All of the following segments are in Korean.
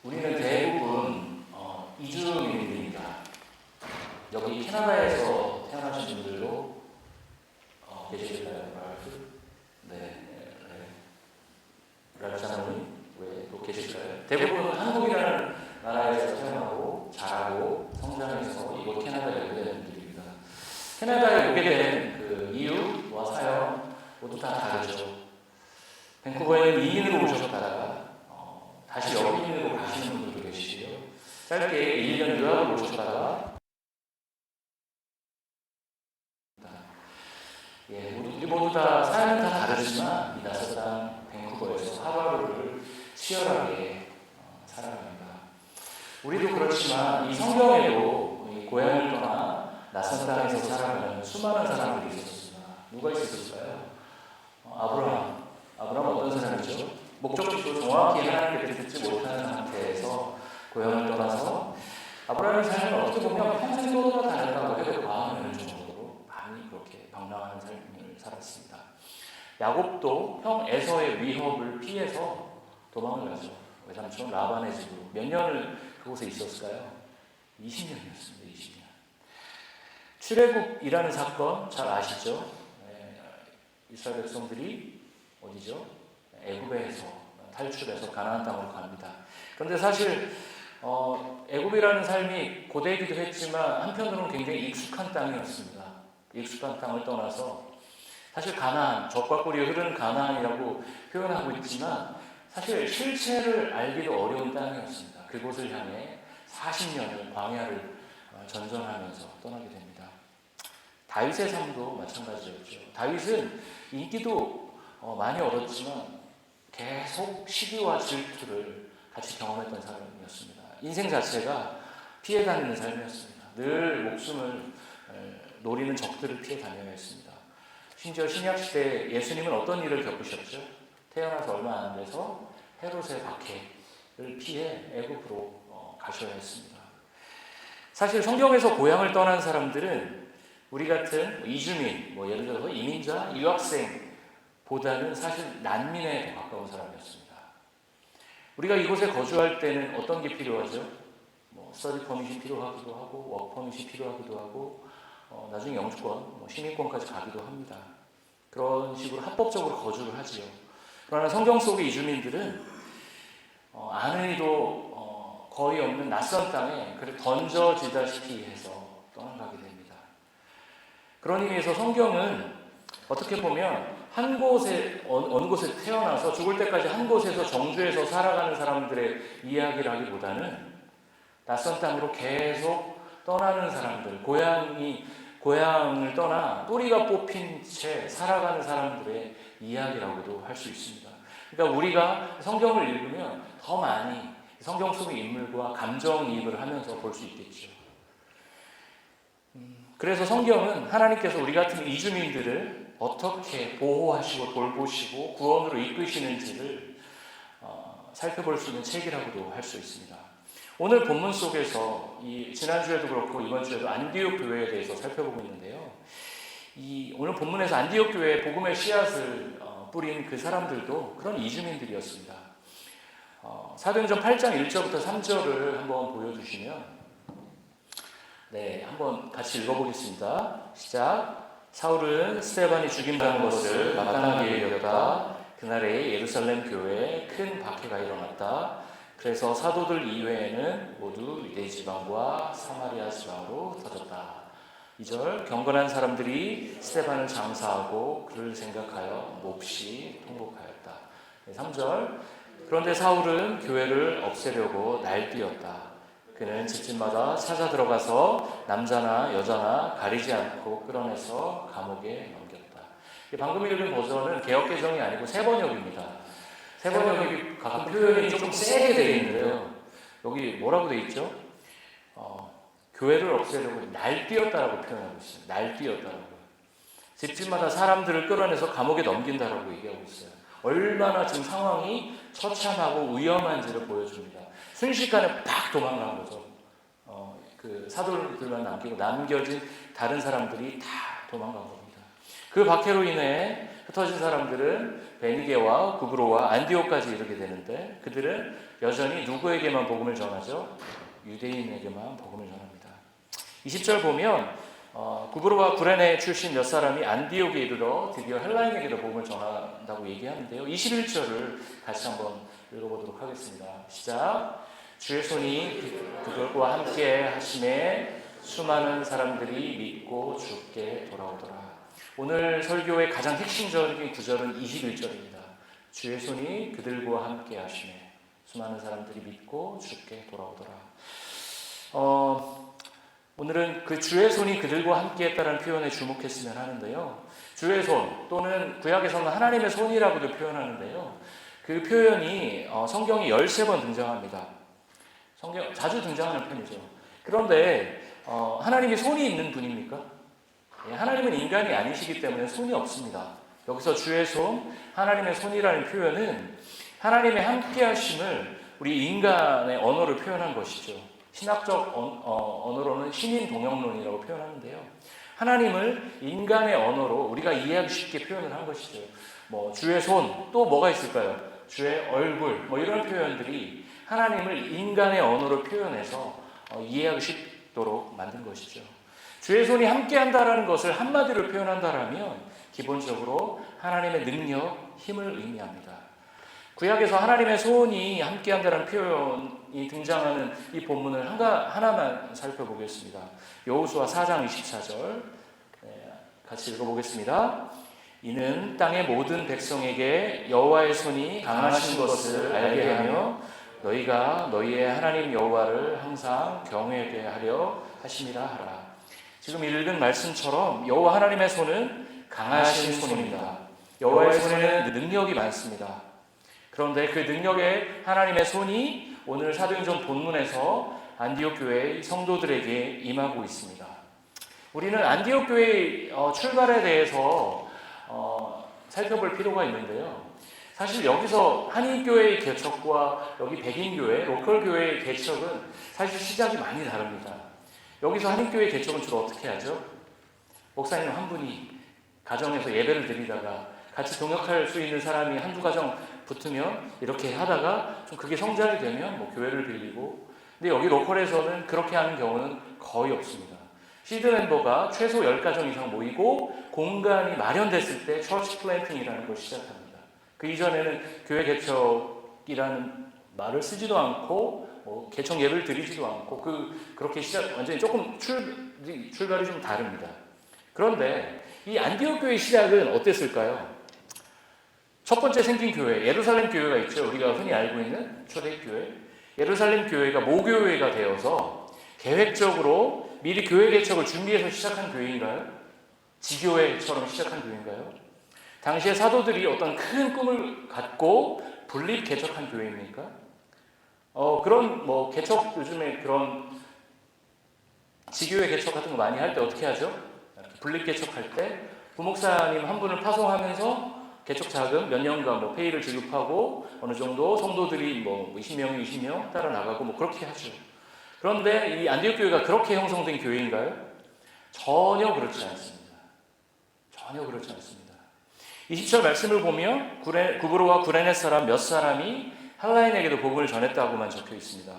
우리는 대부분 이주민들입니다. 여기 캐나다에서 태어나신 분들도 계실까요? 랄프 장로님 왜 또 계실까요? 대부분 한국이라는 나라에서 태어나고 자라고 성장해서 이곳 캐나다에 오게 되는 분들입니다. 캐나다에 오게 된 그 이유와 사연 모두 다 다르죠. 밴쿠버에는 이민으로 오셨다가 다시 여민으로 가시는 분들도 계시고요. 짧게 1년 유학을 오셨다가 우리 모두 다 사연은 다 다르지만 이 낯선 땅 밴쿠버에서 하루하루를 치열하게 살아갑니다. 우리도 그렇지만 이 성경에도 이 고향을 떠나 낯선 땅에서 살아가는 수많은 사람들이 있었습니다. 누가 있었을까요? 아브라함 어떤 사람이죠? 목적지도 정확히 하나님께 듣지 못하는 상태에서 고향을 떠나서 아브라함의 삶은 어떻게 보면 평생 또 다르다고 해도 과언을 정도로 많이 그렇게 방랑하는 삶을 살았습니다. 야곱도 형 에서의 위협을 피해서 도망을 가죠. 외삼촌 라반의 집으로. 몇 년을 그곳에 있었을까요? 20년이었습니다. 20년. 출애굽이라는 사건 잘 아시죠? 이스라엘 백성들이 어디죠? 애굽에서 탈출해서 가나안 땅으로 갑니다. 그런데 사실 애굽이라는 삶이 고되기도 했지만 한편으로는 굉장히 익숙한 땅이었습니다. 익숙한 땅을 떠나서 사실 가나안, 젖과 꿀이 흐르는 가나안이라고 표현하고 있지만 사실 실체를 알기도 어려운 땅이었습니다. 그곳을 향해 40년을 광야를 전전하면서 떠나게 됩니다. 다윗의 삶도 마찬가지였죠. 다윗은 인기도 많이 얻었지만 계속 시기와 질투를 같이 경험했던 사람이었습니다. 인생 자체가 피해 다니는 삶이었습니다. 늘 목숨을 노리는 적들을 피해 다녀야 했습니다. 심지어 신약시대 예수님은 어떤 일을 겪으셨죠? 태어나서 얼마 안 돼서 헤롯의 박해를 피해 애굽으로 가셔야 했습니다. 사실 성경에서 고향을 떠난 사람들은 우리 같은 이주민, 예를 들어서 이민자, 유학생보다는 사실 난민에 더 가까운 사람이었습니다. 우리가 이곳에 거주할 때는 어떤 게 필요하죠? 스터디 퍼밋이 필요하기도 하고, 워크 퍼밋이 필요하기도 하고, 나중에 영주권, 시민권까지 가기도 합니다. 그런 식으로 합법적으로 거주를 하지요. 그러나 성경 속의 이주민들은 아는 이도 거의 없는 낯선 땅에 던져지다시피 해서 떠나가게 됩니다. 그런 의미에서 성경은 어떻게 보면 한 곳에 어느 곳에 태어나서 죽을 때까지 한 곳에서 정주해서 살아가는 사람들의 이야기라기보다는 낯선 땅으로 계속 떠나는 사람들, 고향을 떠나 뿌리가 뽑힌 채 살아가는 사람들의 이야기라고도 할 수 있습니다. 그러니까 우리가 성경을 읽으면 더 많이 성경 속의 인물과 감정이입을 하면서 볼 수 있겠죠. 그래서 성경은 하나님께서 우리 같은 이주민들을 어떻게 보호하시고 돌보시고 구원으로 이끄시는지를 살펴볼 수 있는 책이라고도 할 수 있습니다. 오늘 본문 속에서 지난주에도 그렇고 이번 주에도 안디옥 교회에 대해서 살펴보고 있는데요. 오늘 본문에서 안디옥 교회에 복음의 씨앗을 뿌린 그 사람들도 그런 이주민들이었습니다. 사도행전 8장 1절부터 3절을 한번 보여주시면 한번 같이 읽어보겠습니다. 시작. 사울은 스데반이 죽임당한 것을 마땅하게 여겼다. 그날에 예루살렘 교회에 큰 박해가 일어났다. 그래서 사도들 이외에는 모두 유대 지방과 사마리아 지방으로 터졌다. 2절. 경건한 사람들이 스데반을 장사하고 그를 생각하여 몹시 통곡하였다. 3절. 그런데 사울은 교회를 없애려고 날뛰었다. 그는 집집마다 찾아 들어가서 남자나 여자나 가리지 않고 끌어내서 감옥에 넘겼다. 방금 읽은 버전은 개역개정이 아니고 새번역입니다. 새번역이 가끔 표현이 조금 세게 되어 있는데요. 여기 뭐라고 되어 있죠? 교회를 없애려고 날뛰었다라고 표현하고 있어요. 날뛰었다라고. 집집마다 사람들을 끌어내서 감옥에 넘긴다라고 얘기하고 있어요. 얼마나 지금 상황이 처참하고 위험한지를 보여줍니다. 순식간에 팍 도망간 거죠. 그 사도들만 남기고 남겨진 다른 사람들이 다 도망간 겁니다. 그 박해로 인해 흩어진 사람들은 베니게와 구브로와 안디옥까지 이르게 되는데 그들은 여전히 누구에게만 복음을 전하죠? 유대인에게만 복음을 전합니다. 20절 보면 구브로와 구레네 출신 몇 사람이 안디옥에 이르러 드디어 헬라인에게도 복음을 전한다고 얘기하는데요. 21절을 같이 한번 읽어보도록 하겠습니다. 시작. 주의 손이 그들과 함께 하심에 수많은 사람들이 믿고 주께 돌아오더라. 오늘 설교의 가장 핵심적인 구절은 21절입니다. 주의 손이 그들과 함께 하심에 수많은 사람들이 믿고 주께 돌아오더라. 오늘은 그 주의 손이 그들과 함께 했다는 표현에 주목했으면 하는데요. 주의 손 또는 구약에서는 하나님의 손이라고도 표현하는데요. 그 표현이 성경이 13번 등장합니다. 성경 자주 등장하는 편이죠. 그런데 하나님이 손이 있는 분입니까? 하나님은 인간이 아니시기 때문에 손이 없습니다. 여기서 주의 손, 하나님의 손이라는 표현은 하나님의 함께하심을 우리 인간의 언어로 표현한 것이죠. 신학적 언어로는 신인동역론이라고 표현하는데요. 하나님을 인간의 언어로 우리가 이해하기 쉽게 표현을 한 것이죠. 주의 손, 또 뭐가 있을까요? 주의 얼굴, 이런 표현들이 하나님을 인간의 언어로 표현해서 이해하기 쉽도록 만든 것이죠. 주의 손이 함께한다라는 것을 한마디로 표현한다라면 기본적으로 하나님의 능력, 힘을 의미합니다. 구약에서 하나님의 손이 함께한다는 표현이 등장하는 이 본문을 하나만 살펴보겠습니다. 여호수아 4장 24절 같이 읽어보겠습니다. 이는 땅의 모든 백성에게 여호와의 손이 강하신 것을 알게 하며 너희가 너희의 하나님 여호와를 항상 경외하게 하려 하심이라 하라. 지금 읽은 말씀처럼 여호와 하나님의 손은 강하신 손입니다. 여호와의 손에는 능력이 많습니다. 그런데 그 능력의 하나님의 손이 오늘 사도행전 본문에서 안디옥 교회의 성도들에게 임하고 있습니다. 우리는 안디옥 교회의 출발에 대해서 살펴볼 필요가 있는데요. 사실 여기서 한인교회의 개척과 여기 백인교회, 로컬교회의 개척은 사실 시작이 많이 다릅니다. 여기서 한인교회 개척은 주로 어떻게 하죠? 목사님 한 분이 가정에서 예배를 드리다가 같이 동역할 수 있는 사람이 한두 가정 붙으면 이렇게 하다가 좀 그게 성장이 되면 교회를 빌리고, 근데 여기 로컬에서는 그렇게 하는 경우는 거의 없습니다. 시드 멤버가 최소 10가정 이상 모이고 공간이 마련됐을 때 처치 플랜팅이라는 걸 시작합니다. 그 이전에는 교회 개척이라는 말을 쓰지도 않고 개척 예배를 드리지도 않고 그렇게 완전히 조금 출발이 좀 다릅니다. 그런데 이 안디옥 교회 시작은 어땠을까요? 첫 번째 생긴 교회, 예루살렘 교회가 있죠. 우리가 흔히 알고 있는 초대교회. 예루살렘 교회가 모교회가 되어서 계획적으로 미리 교회 개척을 준비해서 시작한 교회인가요? 지교회처럼 시작한 교회인가요? 당시에 사도들이 어떤 큰 꿈을 갖고 분립 개척한 교회입니까? 그런 개척, 요즘에 그런 지교회 개척 같은 거 많이 할 때 어떻게 하죠? 분립 개척할 때 부목사님 한 분을 파송하면서 개척 자금 몇 년간 페이를 지급하고 어느 정도 성도들이 20명이 20명 따라 나가고 그렇게 하죠. 그런데 이 안디옥 교회가 그렇게 형성된 교회인가요? 전혀 그렇지 않습니다. 전혀 그렇지 않습니다. 20절 말씀을 보면 구브로와 구레네 사람 몇 사람이 할라인에게도 복음을 전했다고만 적혀 있습니다.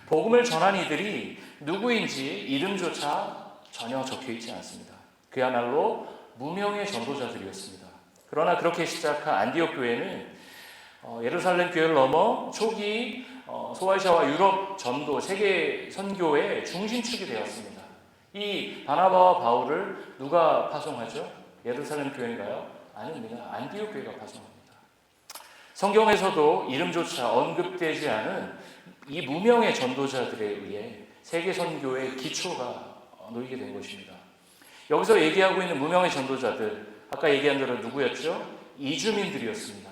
복음을 전한 이들이 누구인지 이름조차 전혀 적혀 있지 않습니다. 그야말로 무명의 전도자들이었습니다. 그러나 그렇게 시작한 안디옥 교회는 예루살렘 교회를 넘어 초기 소아시아와 유럽 전도 세계 선교의 중심축이 되었습니다. 이 바나바와 바울을 누가 파송하죠? 예루살렘 교회인가요? 아닙니다. 안디옥 교회가 파송합니다. 성경에서도 이름조차 언급되지 않은 이 무명의 전도자들에 의해 세계 선교의 기초가 놓이게 된 것입니다. 여기서 얘기하고 있는 무명의 전도자들, 아까 얘기한 대로 누구였죠? 이주민들이었습니다.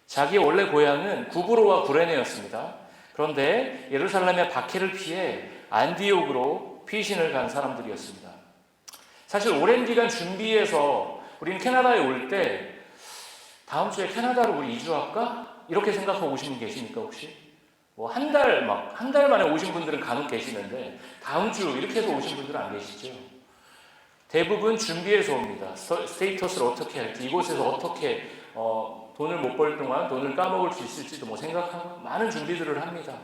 자기 원래 고향은 구브로와 구레네였습니다. 그런데 예루살렘의 박해를 피해 안디옥으로 피신을 간 사람들이었습니다. 사실 오랜 기간 준비해서 우리는 캐나다에 올 때 다음 주에 캐나다로 우리 이주할까? 이렇게 생각하고 오신 분 계십니까 혹시? 한 달 만에 오신 분들은 간혹 계시는데 다음 주 이렇게 해서 오신 분들은 안 계시죠? 대부분 준비해서 옵니다. 스테이터스를 어떻게 할지, 이곳에서 어떻게 돈을 못 벌 동안 돈을 까먹을 수 있을지도 뭐 생각하고 많은 준비들을 합니다.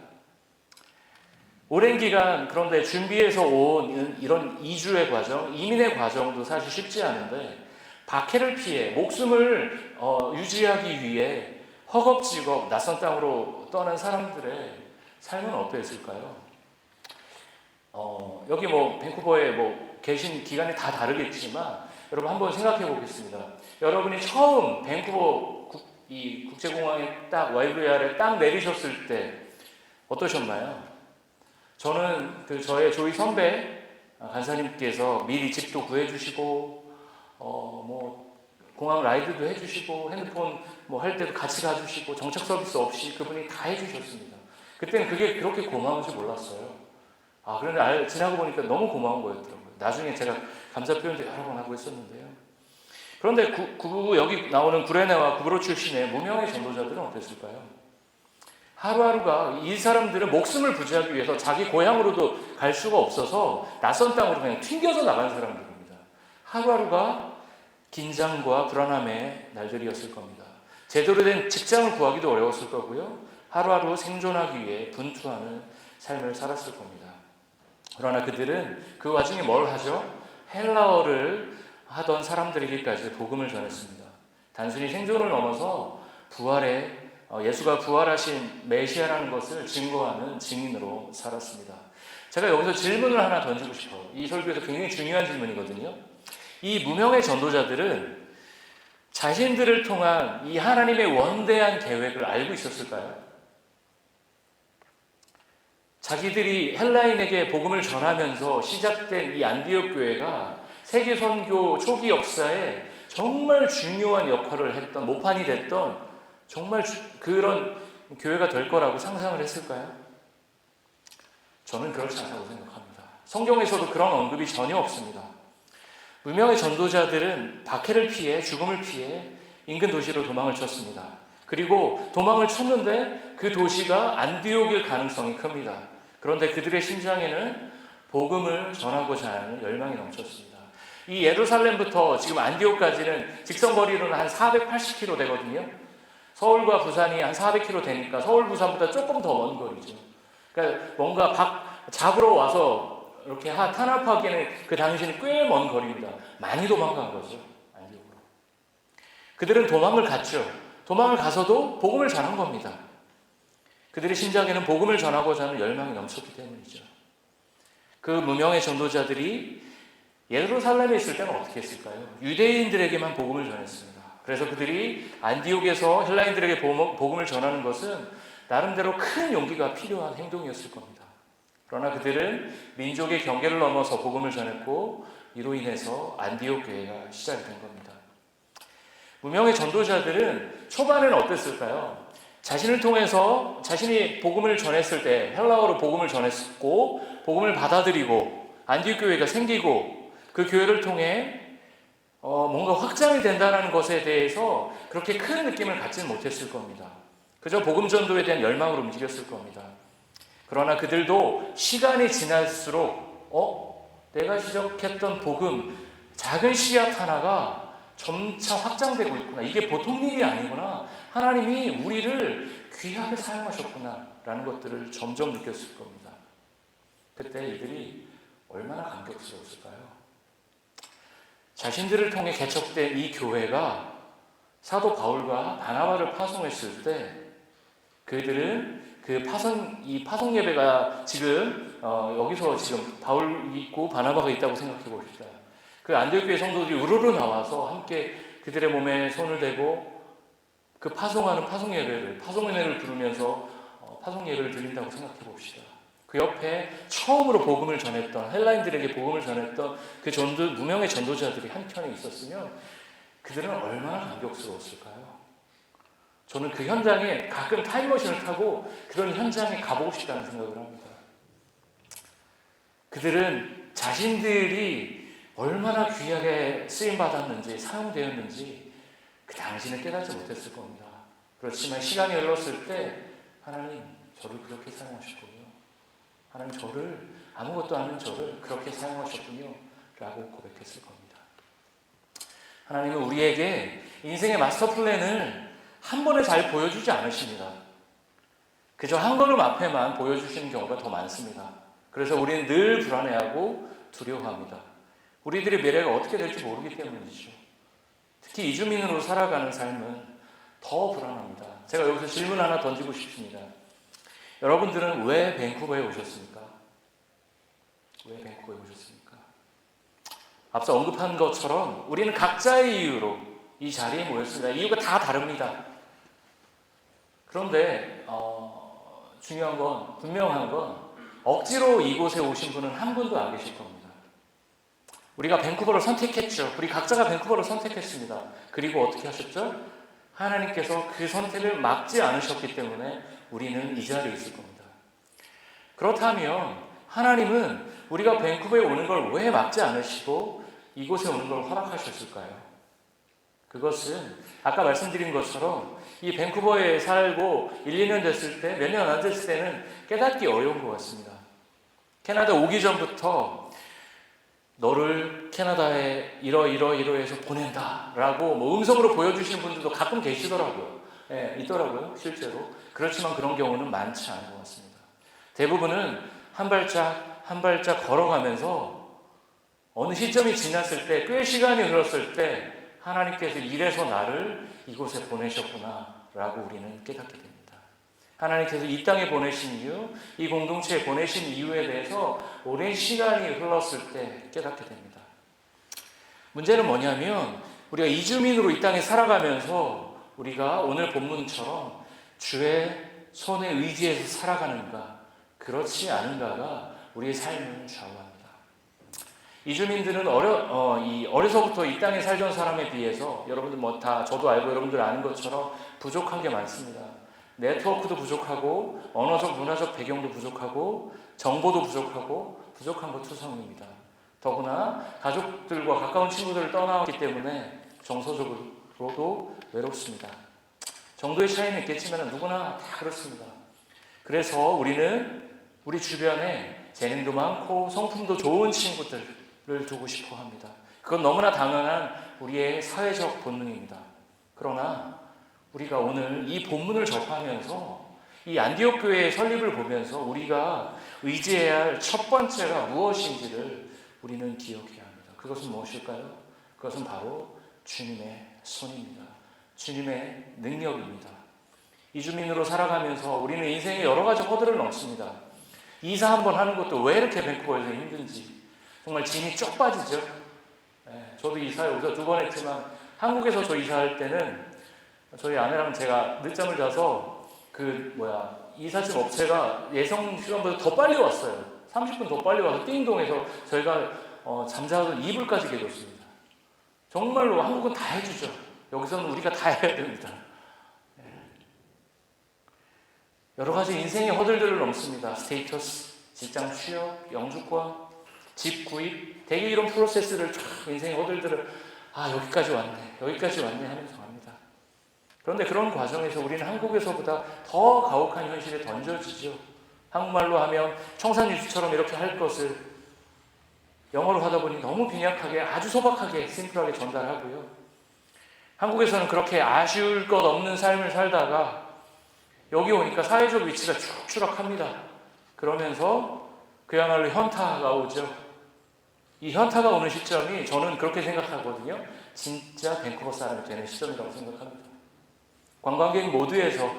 오랜 기간 그런데 준비해서 온 이런 이주의 과정, 이민의 과정도 사실 쉽지 않은데 박해를 피해 목숨을 유지하기 위해 허겁지겁 낯선 땅으로 떠난 사람들의 삶은 어떠했을까요? 여기 뭐 밴쿠버에 뭐 계신 기간이 다 다르겠지만 여러분 한번 생각해 보겠습니다. 여러분이 처음 밴쿠버 이 국제공항에 딱 YVR에 딱 내리셨을 때 어떠셨나요? 저는 저의 조이 선배 간사님께서 미리 집도 구해주시고 뭐 공항 라이드도 해주시고 핸드폰 뭐 할 때도 같이 가주시고 정착 서비스 없이 그분이 다 해주셨습니다. 그때는 그게 그렇게 고마운 줄 몰랐어요. 그런데 지나고 보니까 너무 고마운 거였더라고요. 나중에 제가 감사 표현도 여러 번 하고 있었는데요. 그런데 여기 나오는 구레네와 구브로 출신의 무명의 전도자들은 어땠을까요? 하루하루가 이 사람들은 목숨을 부지하기 위해서 자기 고향으로도 갈 수가 없어서 낯선 땅으로 그냥 튕겨서 나간 사람들입니다. 하루하루가 긴장과 불안함의 날들이었을 겁니다. 제대로 된 직장을 구하기도 어려웠을 거고요. 하루하루 생존하기 위해 분투하는 삶을 살았을 겁니다. 그러나 그들은 그 와중에 뭘 하죠? 헬라어를 하던 사람들에게까지 복음을 전했습니다. 단순히 생존을 넘어서 예수가 부활하신 메시아라는 것을 증거하는 증인으로 살았습니다. 제가 여기서 질문을 하나 던지고 싶어요. 이 설교에서 굉장히 중요한 질문이거든요. 이 무명의 전도자들은 자신들을 통한 이 하나님의 원대한 계획을 알고 있었을까요? 자기들이 헬라인에게 복음을 전하면서 시작된 이 안디옥 교회가 세계 선교 초기 역사에 정말 중요한 역할을 했던, 모판이 됐던 정말 그런 교회가 될 거라고 상상을 했을까요? 저는 그렇지 않다고 생각합니다. 성경에서도 그런 언급이 전혀 없습니다. 무명의 전도자들은 박해를 피해 죽음을 피해 인근 도시로 도망을 쳤습니다. 그리고 도망을 쳤는데 그 도시가 안디옥일 가능성이 큽니다. 그런데 그들의 심장에는 복음을 전하고자 하는 열망이 넘쳤습니다. 이 예루살렘부터 지금 안디옥까지는 직선거리로는 한 480km 되거든요. 서울과 부산이 한 400km 되니까 서울, 부산보다 조금 더 먼 거리죠. 그러니까 뭔가 잡으러 와서 이렇게 탄압하기에는 그 당시에는 꽤 먼 거리입니다. 많이 도망간 거죠. 안디옥으로. 그들은 도망을 갔죠. 도망을 가서도 복음을 전한 겁니다. 그들의 심장에는 복음을 전하고자 하는 열망이 넘쳤기 때문이죠. 그 무명의 전도자들이 예루살렘에 있을 때는 어떻게 했을까요? 유대인들에게만 복음을 전했습니다. 그래서 그들이 안디옥에서 헬라인들에게 복음을 전하는 것은 나름대로 큰 용기가 필요한 행동이었을 겁니다. 그러나 그들은 민족의 경계를 넘어서 복음을 전했고 이로 인해서 안디옥 교회가 시작이 된 겁니다. 무명의 전도자들은 초반에는 어땠을까요? 자신을 통해서 자신이 복음을 전했을 때 헬라어로 복음을 전했고 복음을 받아들이고 안디옥 교회가 생기고 그 교회를 통해 뭔가 확장이 된다는 것에 대해서 그렇게 큰 느낌을 갖지는 못했을 겁니다. 그저 복음 전도에 대한 열망으로 움직였을 겁니다. 그러나 그들도 시간이 지날수록 내가 시작했던 복음, 작은 씨앗 하나가 점차 확장되고 있구나. 이게 보통 일이 아니구나. 하나님이 우리를 귀하게 사용하셨구나 라는 것들을 점점 느꼈을 겁니다. 그때 이들이 얼마나 감격스러웠을까요? 자신들을 통해 개척된 이 교회가 사도 바울과 바나바를 파송했을 때 그들은 이 파송 예배가 지금 여기서 지금 바울 있고 바나바가 있다고 생각해 봅시다. 그 안디옥 교회 성도들이 우르르 나와서 함께 그들의 몸에 손을 대고 그 파송하는 파송 예배를 부르면서 파송 예배를 드린다고 생각해 봅시다. 그 옆에 처음으로 복음을 전했던 헬라인들에게 복음을 전했던 그 무명의 전도자들이 한편에 있었으면 그들은 얼마나 감격스러웠을까요? 저는 그 현장에 가끔 타임머신을 타고 그런 현장에 가보고 싶다는 생각을 합니다. 그들은 자신들이 얼마나 귀하게 쓰임받았는지 사용되었는지 그 당시는 깨닫지 못했을 겁니다. 그렇지만 시간이 흘렀을 때 하나님 저를 그렇게 사용하셨군요. 하나님 아무것도 아닌 저를 그렇게 사용하셨군요 라고 고백했을 겁니다. 하나님은 우리에게 인생의 마스터 플랜을 한 번에 잘 보여주지 않으십니다. 그저 한 걸음 앞에만 보여주시는 경우가 더 많습니다. 그래서 우리는 늘 불안해하고 두려워합니다. 우리들의 미래가 어떻게 될지 모르기 때문이죠. 특히 이주민으로 살아가는 삶은 더 불안합니다. 제가 여기서 질문 하나 던지고 싶습니다. 여러분들은 왜 밴쿠버에 오셨습니까? 왜 밴쿠버에 오셨습니까? 앞서 언급한 것처럼 우리는 각자의 이유로 이 자리에 모였습니다. 이유가 다 다릅니다. 그런데 중요한 건, 분명한 건 억지로 이곳에 오신 분은 한 분도 안 계실 겁니다. 우리가 밴쿠버를 선택했죠. 우리 각자가 밴쿠버를 선택했습니다. 그리고 어떻게 하셨죠? 하나님께서 그 선택을 막지 않으셨기 때문에 우리는 이 자리에 있을 겁니다. 그렇다면 하나님은 우리가 밴쿠버에 오는 걸 왜 막지 않으시고 이곳에 오는 걸 허락하셨을까요? 그것은 아까 말씀드린 것처럼 이 밴쿠버에 살고 1, 2년 됐을 때, 몇 년 안 됐을 때는 깨닫기 어려운 것 같습니다. 캐나다 오기 전부터 너를 캐나다에 이러해서 보낸다 라고 음성으로 보여주시는 분들도 가끔 계시더라고요. 있더라고요, 실제로. 그렇지만 그런 경우는 많지 않은 것 같습니다. 대부분은 한 발짝 한 발짝 걸어가면서 어느 시점이 지났을 때, 꽤 시간이 흘렀을 때 하나님께서 이래서 나를 이곳에 보내셨구나 라고 우리는 깨닫게 됩니다. 하나님께서 이 땅에 보내신 이유, 이 공동체에 보내신 이유에 대해서 오랜 시간이 흘렀을 때 깨닫게 됩니다. 문제는 뭐냐면 우리가 이주민으로 이 땅에 살아가면서 우리가 오늘 본문처럼 주의 손에 의지해서 살아가는가, 그렇지 않은가가 우리의 삶을 좌우합니다. 이주민들은 어려서부터 이 땅에 살던 사람에 비해서 여러분들 다 저도 알고 여러분들 아는 것처럼 부족한 게 많습니다. 네트워크도 부족하고 언어적 문화적 배경도 부족하고 정보도 부족하고 부족한 것 투성입니다. 더구나 가족들과 가까운 친구들을 떠나왔기 때문에 정서적으로도 외롭습니다. 정도의 차이는 있겠지만 누구나 다 그렇습니다. 그래서 우리는 우리 주변에 재능도 많고 성품도 좋은 친구들을 두고 싶어 합니다. 그건 너무나 당연한 우리의 사회적 본능입니다. 그러나 우리가 오늘 이 본문을 접하면서 이 안디옥 교회의 설립을 보면서 우리가 의지해야 할 첫 번째가 무엇인지를 우리는 기억해야 합니다. 그것은 무엇일까요? 그것은 바로 주님의 손입니다. 주님의 능력입니다. 이주민으로 살아가면서 우리는 인생에 여러 가지 허들을 넘습니다. 이사 한번 하는 것도 왜 이렇게 밴쿠버에서 힘든지 정말 짐이 쪽 빠지죠. 저도 이사 여기서 2번 했지만 한국에서 저 이사할 때는 저희 아내랑 제가 늦잠을 자서 이삿짐 업체가 예상 시간보다 더 빨리 왔어요. 30분 더 빨리 와서 띵동해서 저희가 잠자던 이불까지 개줬습니다. 정말로 한국은 다 해주죠. 여기서는 우리가 다 해야 됩니다. 여러 가지 인생의 허들들을 넘습니다. 스테이터스, 직장 취업, 영주권, 집 구입, 대개 이런 프로세스를 인생의 허들들을 여기까지 왔네 하면서 갑니다. 그런데 그런 과정에서 우리는 한국에서보다 더 가혹한 현실에 던져지죠. 한국말로 하면 청산유수처럼 이렇게 할 것을 영어로 하다 보니 너무 빈약하게, 아주 소박하게, 심플하게 전달하고요. 한국에서는 그렇게 아쉬울 것 없는 삶을 살다가 여기 오니까 사회적 위치가 쭉 추락합니다. 그러면서 그야말로 현타가 오죠. 이 현타가 오는 시점이 저는 그렇게 생각하거든요. 진짜 밴쿠버 사람이 되는 시점이라고 생각합니다. 관광객 모두에서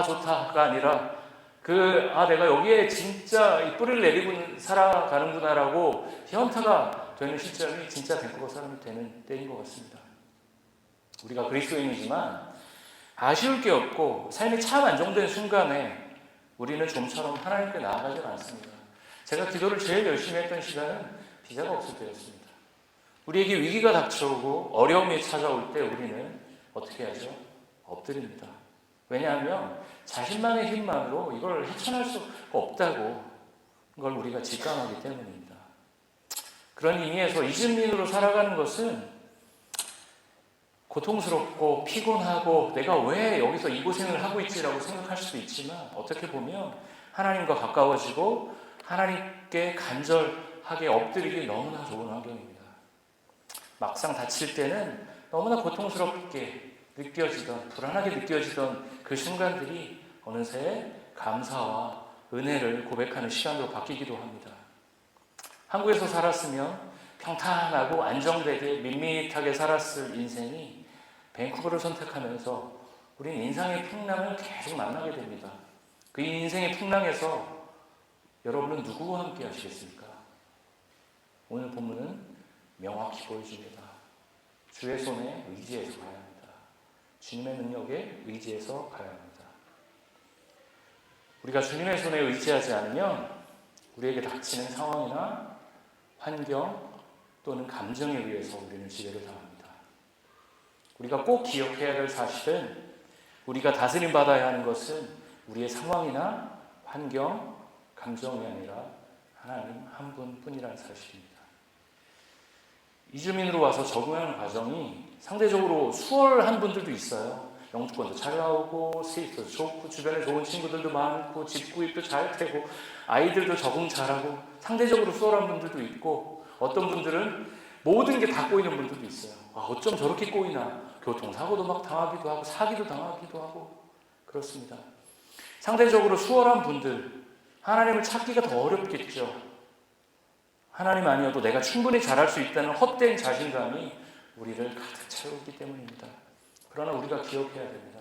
좋다가 아니라 내가 여기에 진짜 이 뿌리를 내리고 살아가는구나라고 현타가 되는 시점이 진짜 밴쿠버 사람이 되는 때인 것 같습니다. 우리가 그리스도인이지만 아쉬울 게 없고 삶이 참 안정된 순간에 우리는 좀처럼 하나님께 나아가지 않습니다. 제가 기도를 제일 열심히 했던 시간은 비자가 없을 때였습니다. 우리에게 위기가 닥쳐오고 어려움이 찾아올 때 우리는 어떻게 하죠? 엎드립니다. 왜냐하면 자신만의 힘만으로 이걸 헤쳐날 수 없다고 걸 우리가 직감하기 때문입니다. 그런 의미에서 이주민으로 살아가는 것은 고통스럽고 피곤하고 내가 왜 여기서 이 고생을 하고 있지라고 생각할 수도 있지만 어떻게 보면 하나님과 가까워지고 하나님께 간절하게 엎드리기 너무나 좋은 환경입니다. 막상 다칠 때는 너무나 고통스럽게 느껴지던, 불안하게 느껴지던 그 순간들이 어느새 감사와 은혜를 고백하는 시간으로 바뀌기도 합니다. 한국에서 살았으면 평탄하고 안정되게 밋밋하게 살았을 인생이 밴쿠버를 선택하면서 우리는 인생의 풍랑을 계속 만나게 됩니다. 그 인생의 풍랑에서 여러분은 누구와 함께 하시겠습니까? 오늘 본문은 명확히 보여줍니다. 주의 손에 의지해서 가야 합니다. 주님의 능력에 의지해서 가야 합니다. 우리가 주님의 손에 의지하지 않으면 우리에게 닥치는 상황이나 환경 또는 감정에 의해서 우리는 지배를 당합니다. 우리가 꼭 기억해야 될 사실은 우리가 다스림 받아야 하는 것은 우리의 상황이나 환경, 감정이 아니라 하나님 한 분뿐이라는 사실입니다. 이주민으로 와서 적응하는 과정이 상대적으로 수월한 분들도 있어요. 영주권도 잘 나오고 스위스도 좋고 주변에 좋은 친구들도 많고 집 구입도 잘 되고 아이들도 적응 잘하고 상대적으로 수월한 분들도 있고 어떤 분들은 모든 게 다 꼬이는 분들도 있어요. 어쩜 저렇게 꼬이나. 교통사고도 막 당하기도 하고 사기도 당하기도 하고 그렇습니다. 상대적으로 수월한 분들, 하나님을 찾기가 더 어렵겠죠. 하나님 아니어도 내가 충분히 잘할 수 있다는 헛된 자신감이 우리를 가득 채우기 때문입니다. 그러나 우리가 기억해야 됩니다.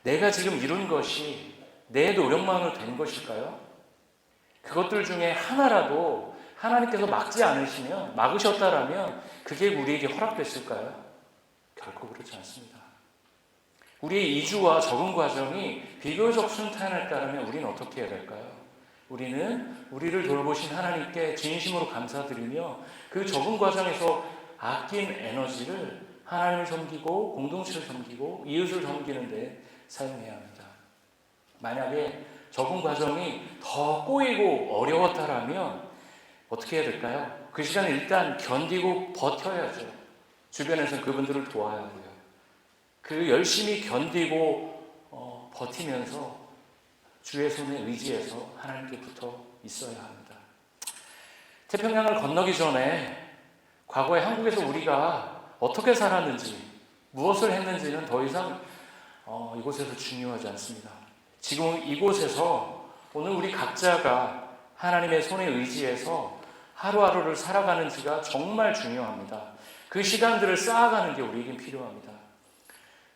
내가 지금 이룬 것이 내 노력만으로 된 것일까요? 그것들 중에 하나라도 하나님께서 막으셨다라면 그게 우리에게 허락됐을까요? 결코 그렇지 않습니다. 우리의 이주와 적응 과정이 비교적 순탄했다면 우리는 어떻게 해야 될까요? 우리는 우리를 돌보신 하나님께 진심으로 감사드리며 그 적응 과정에서 아낀 에너지를 하나님을 섬기고 공동체를 섬기고 이웃을 섬기는 데 사용해야 합니다. 만약에 적응 과정이 더 꼬이고 어려웠다라면 어떻게 해야 될까요? 그 시간에 일단 견디고 버텨야죠. 주변에서는 그분들을 도와야 하고요. 그 열심히 견디고 버티면서 주의 손에 의지해서 하나님께 붙어 있어야 합니다. 태평양을 건너기 전에 과거에 한국에서 우리가 어떻게 살았는지 무엇을 했는지는 더 이상 이곳에서 중요하지 않습니다. 지금 이곳에서 오늘 우리 각자가 하나님의 손에 의지해서 하루하루를 살아가는지가 정말 중요합니다. 그 시간들을 쌓아가는 게 우리에겐 필요합니다.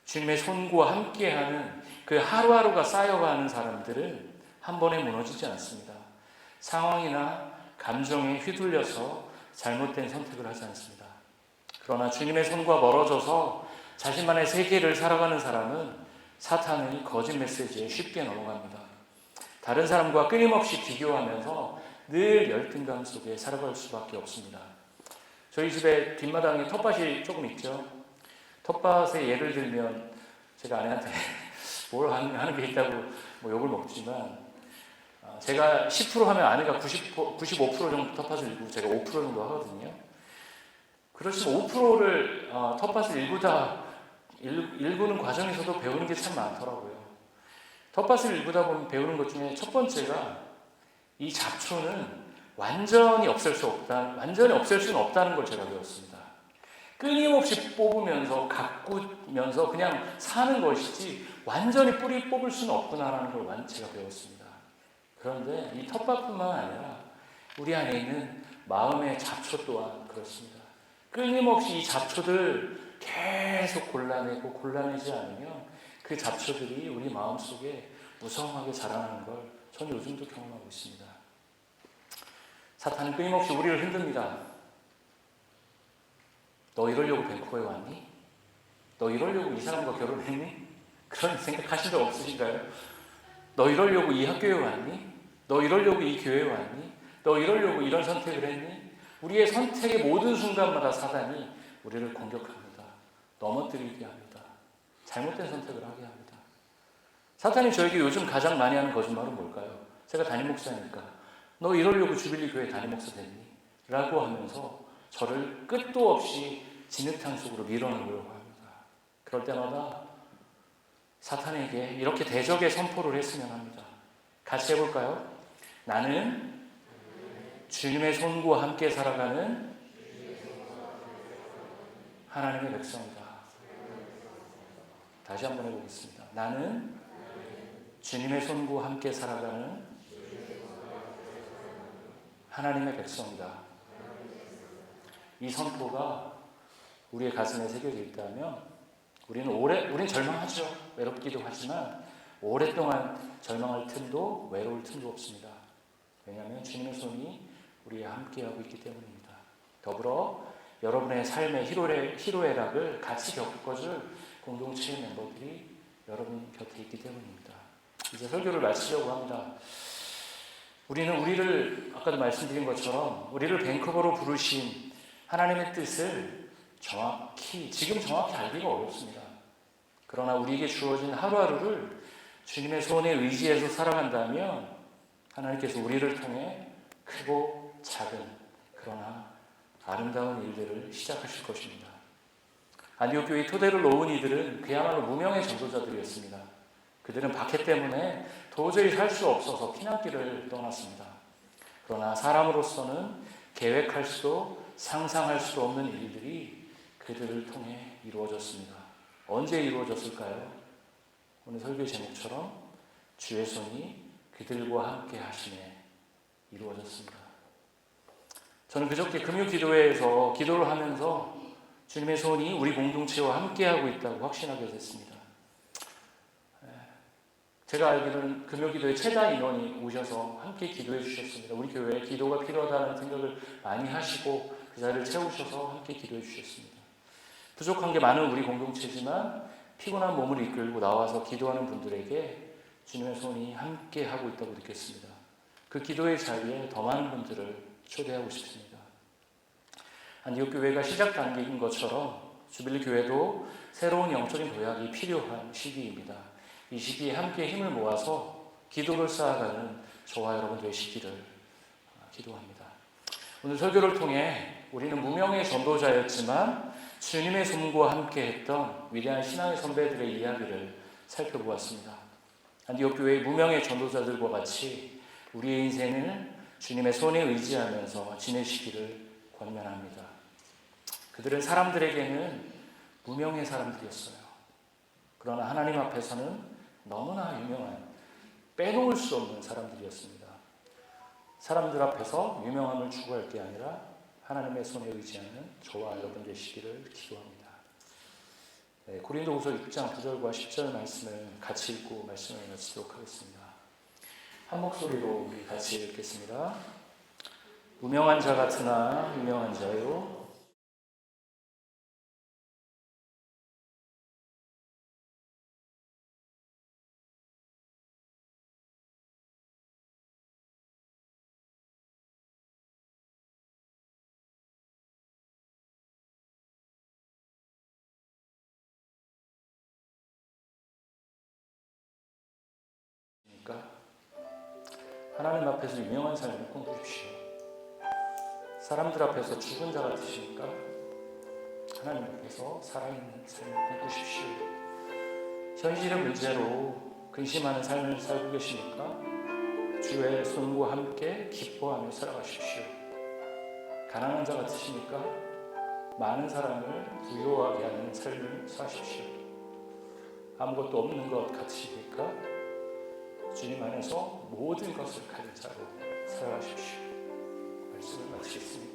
주님의 손과 함께하는 그 하루하루가 쌓여가는 사람들은 한 번에 무너지지 않습니다. 상황이나 감정에 휘둘려서 잘못된 선택을 하지 않습니다. 그러나 주님의 손과 멀어져서 자신만의 세계를 살아가는 사람은 사탄의 거짓 메시지에 쉽게 넘어갑니다. 다른 사람과 끊임없이 비교하면서 늘 열등감 속에 살아갈 수밖에 없습니다. 저희 집에 뒷마당에 텃밭이 조금 있죠. 텃밭의 예를 들면 제가 아내한테 뭘 하는 게 있다고 욕을 먹지만 제가 10% 하면 아내가 95% 정도 텃밭을 일고 제가 5% 정도 하거든요. 그렇지만 5%를 텃밭을 일구는 과정에서도 배우는 게 참 많더라고요. 텃밭을 일구다 보면 배우는 것 중에 첫 번째가 이 잡초는 완전히 없앨 수는 없다는 걸 제가 배웠습니다. 끊임없이 뽑으면서 가꾸면서 그냥 사는 것이지 완전히 뿌리 뽑을 수는 없구나라는 걸 제가 배웠습니다. 그런데 이 텃밭뿐만 아니라 우리 안에 있는 마음의 잡초 또한 그렇습니다. 끊임없이 이 잡초들 계속 골라내지 않으면 그 잡초들이 우리 마음속에 무성하게 자라나는 걸 저는 요즘도 경험하고 있습니다. 사탄은 끊임없이 우리를 흔듭니다. 너 이러려고 밴쿠버에 왔니? 너 이러려고 이 사람과 결혼했니? 그런 생각하신 적 없으신가요? 너 이러려고 이 학교에 왔니? 너 이러려고 이 교회에 왔니? 너 이러려고 이런 선택을 했니? 우리의 선택의 모든 순간마다 사단이 우리를 공격합니다. 넘어뜨리게 합니다. 잘못된 선택을 하게 합니다. 사탄이 저에게 요즘 가장 많이 하는 거짓말은 뭘까요? 제가 담임 목사니까 너 이러려고 주빌리 교회 담임 목사 됐니? 라고 하면서 저를 끝도 없이 진흙탕 속으로 밀어넣으려고 합니다. 그럴 때마다 사탄에게 이렇게 대적의 선포를 했으면 합니다. 같이 해볼까요? 나는 주님의 손과 함께 살아가는 하나님의 백성이다. 다시 한번 해보겠습니다. 나는 주님의 손과 함께 살아가는 하나님의 백성이다. 이 선포가 우리의 가슴에 새겨져 있다면 우리는 절망하죠. 외롭기도 하지만 오랫동안 절망할 틈도 외로울 틈도 없습니다. 왜냐하면 주님의 손이 우리와 함께하고 있기 때문입니다. 더불어 여러분의 삶의 희로애락을 같이 겪어줄 공동체의 멤버들이 여러분 곁에 있기 때문입니다. 이제 설교를 마치려고 합니다. 우리는 아까도 말씀드린 것처럼 우리를 밴쿠버로 부르신 하나님의 뜻을 지금 정확히 알기가 어렵습니다. 그러나 우리에게 주어진 하루하루를 주님의 손에 의지해서 살아간다면 하나님께서 우리를 통해 크고 작은 그러나 아름다운 일들을 시작하실 것입니다. 안디옥 교회 토대를 놓은 이들은 그야말로 무명의 전도자들이었습니다. 그들은 박해 때문에 도저히 살 수 없어서 피난길을 떠났습니다. 그러나 사람으로서는 계획할 수도 상상할 수도 없는 일들이 그들을 통해 이루어졌습니다. 언제 이루어졌을까요? 오늘 설교 제목처럼 주의 손이 그들과 함께 하심에 이루어졌습니다. 저는 그저께 금요기도회에서 기도를 하면서 주님의 손이 우리 공동체와 함께하고 있다고 확신하게 됐습니다. 제가 알기로는 금요기도회 최다 인원이 오셔서 함께 기도해 주셨습니다. 우리 교회에 기도가 필요하다는 생각을 많이 하시고 그 자리를 채우셔서 함께 기도해 주셨습니다. 부족한 게 많은 우리 공동체지만 피곤한 몸을 이끌고 나와서 기도하는 분들에게 주님의 손이 함께하고 있다고 느꼈습니다. 그 기도의 자리에 더 많은 분들을 초대하고 싶습니다. 안디옥 교회가 시작 단계인 것처럼 주빌리 교회도 새로운 영적인 도약이 필요한 시기입니다. 이 시기에 함께 힘을 모아서 기도를 쌓아가는 저와 여러분 되시기를 기도합니다. 오늘 설교를 통해 우리는 무명의 전도자였지만 주님의 손과 함께 했던 위대한 신앙의 선배들의 이야기를 살펴보았습니다. 안디옥 교회의 무명의 전도자들과 같이 우리의 인생을 주님의 손에 의지하면서 지내시기를 권면합니다. 그들은 사람들에게는 무명의 사람들이었어요. 그러나 하나님 앞에서는 너무나 유명한, 빼놓을 수 없는 사람들이었습니다. 사람들 앞에서 유명함을 추구할 게 아니라 하나님의 손에 의지하는 저와 여러분 되시기를 기도합니다. 고린도후서 6장 9절과 10절 말씀을 같이 읽고 말씀을 마치도록 하겠습니다. 한 목소리로 우리 같이 읽겠습니다. 무명한 자 같으나 유명한 자요, 하나님 앞에서 유명한 삶을 꿈꾸십시오. 사람들 앞에서 죽은 자 같으십니까? 하나님 앞에서 살아있는 삶을 꿈꾸십시오. 현실의 문제로 근심하는 삶을 살고 계십니까? 주의 손과 함께 기뻐하며 살아가십시오. 가난한 자 같으십니까? 많은 사람을 부유하게 하는 삶을 사십시오. 아무것도 없는 것 같으십니까? 주님 안에서 모든 것을 가진 자로 살아가십시오. 말씀을 마치겠습니다.